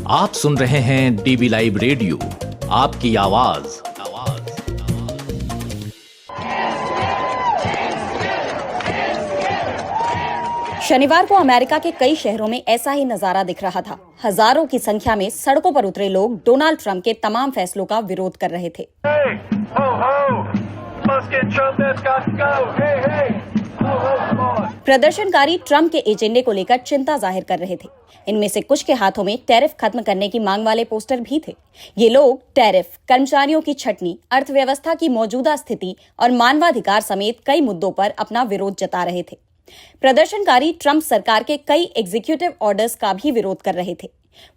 आप सुन रहे हैं डीबी लाइव रेडियो, आपकी आवाज। शनिवार को अमेरिका के कई शहरों में ऐसा ही नजारा दिख रहा था। हजारों की संख्या में सड़कों पर उतरे लोग डोनाल्ड ट्रंप के तमाम फैसलों का विरोध कर रहे थे। प्रदर्शनकारी ट्रंप के एजेंडे को लेकर चिंता जाहिर कर रहे थे। इनमें से कुछ के हाथों में टैरिफ खत्म करने की मांग वाले पोस्टर भी थे। ये लोग टैरिफ, कर्मचारियों की छटनी, अर्थव्यवस्था की मौजूदा स्थिति और मानवाधिकार समेत कई मुद्दों पर अपना विरोध जता रहे थे। प्रदर्शनकारी ट्रंप सरकार के कई एग्जीक्यूटिव ऑर्डर्स का भी विरोध कर रहे थे।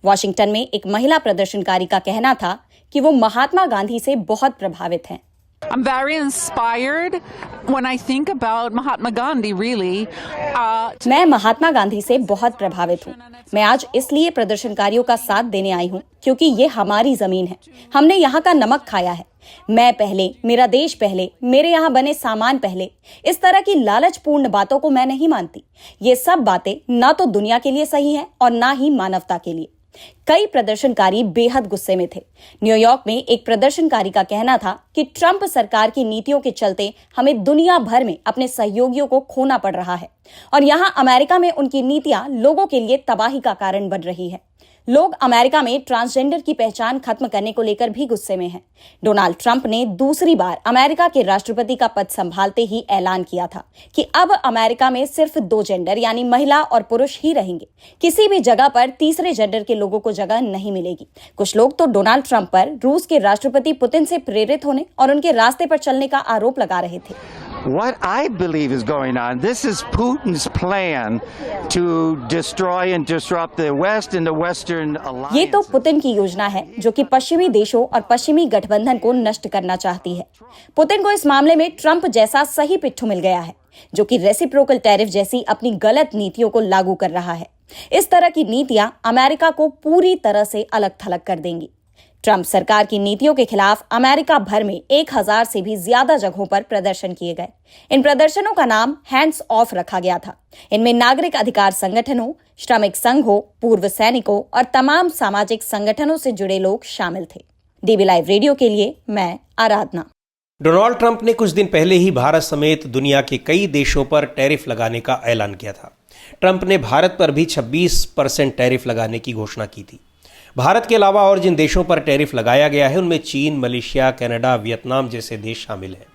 वॉशिंगटन में एक महिला प्रदर्शनकारी का कहना था कि वो महात्मा गांधी से बहुत प्रभावित हैं। I'm very inspired when I think about Mahatma Gandhi, really. मैं महात्मा गांधी से बहुत प्रभावित हूँ। मैं आज इसलिए प्रदर्शनकारियों का साथ देने आई हूँ क्योंकि ये हमारी जमीन है। हमने यहाँ का नमक खाया है। मैं पहले, मेरा देश पहले, मेरे यहाँ बने सामान पहले। इस तरह की लालचपूर्ण बातों को मैं नहीं मानती। ये सब बातें ना तो दुनिया के लिए सही हैं और ना ही मानवता के लिए। कई प्रदर्शनकारी बेहद गुस्से में थे। न्यूयॉर्क में एक प्रदर्शनकारी का कहना था कि ट्रंप सरकार की नीतियों के चलते हमें दुनिया भर में अपने सहयोगियों को खोना पड़ रहा है और यहाँ अमेरिका में उनकी नीतियां लोगों के लिए तबाही का कारण बन रही है। लोग अमेरिका में ट्रांसजेंडर की पहचान खत्म करने को लेकर भी गुस्से में हैं। डोनाल्ड ट्रंप ने दूसरी बार अमेरिका के राष्ट्रपति का पद संभालते ही ऐलान किया था कि अब अमेरिका में सिर्फ 2 जेंडर यानी महिला और पुरुष ही रहेंगे। किसी भी जगह पर तीसरे जेंडर के लोगों को जगह नहीं मिलेगी। कुछ लोग तो डोनाल्ड ट्रंप पर रूस के राष्ट्रपति पुतिन से प्रेरित होने और उनके रास्ते पर चलने का आरोप लगा रहे थे। What I believe is going on, this is Putin's plan to destroy and disrupt the West and the Western alliance. ये तो पुतिन की योजना है जो कि पश्चिमी देशों और पश्चिमी गठबंधन को नष्ट करना चाहती है। पुतिन को इस मामले में ट्रंप जैसा सही पिट्ठू मिल गया है जो कि रेसिप्रोकल टैरिफ जैसी अपनी गलत नीतियों को लागू कर रहा है। इस तरह की नीतियां अमेरिका को पूरी तरह से अलग थलग कर देंगी। ट्रंप सरकार की नीतियों के खिलाफ अमेरिका भर में 1000 से भी ज्यादा जगहों पर प्रदर्शन किए गए। इन प्रदर्शनों का नाम हैंड्स ऑफ रखा गया था। इनमें नागरिक अधिकार संगठनों, श्रमिक संघों, पूर्व सैनिकों और तमाम सामाजिक संगठनों से जुड़े लोग शामिल थे। डीबी लाइव रेडियो के लिए मैं आराधना। डोनाल्ड ट्रंप ने कुछ दिन पहले ही भारत समेत दुनिया के कई देशों पर टैरिफ लगाने का ऐलान किया था। ट्रंप ने भारत पर भी 26% टैरिफ लगाने की घोषणा की थी। भारत के अलावा और जिन देशों पर टैरिफ लगाया गया है उनमें चीन, मलेशिया, कनाडा, वियतनाम जैसे देश शामिल हैं।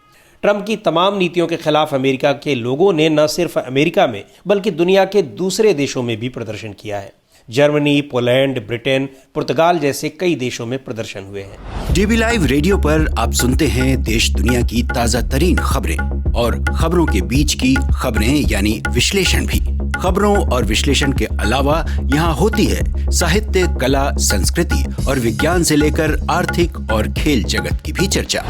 ट्रंप की तमाम नीतियों के खिलाफ अमेरिका के लोगों ने न सिर्फ अमेरिका में बल्कि दुनिया के दूसरे देशों में भी प्रदर्शन किया है। जर्मनी, पोलैंड, ब्रिटेन, पुर्तगाल जैसे कई देशों में प्रदर्शन हुए हैं। डीबी लाइव रेडियो पर आप सुनते हैं देश दुनिया की ताजा तरीन खबरें और खबरों के बीच की खबरें यानी विश्लेषण भी। खबरों और विश्लेषण के अलावा यहाँ होती है साहित्य, कला, संस्कृति और विज्ञान से लेकर आर्थिक और खेल जगत की भी चर्चा।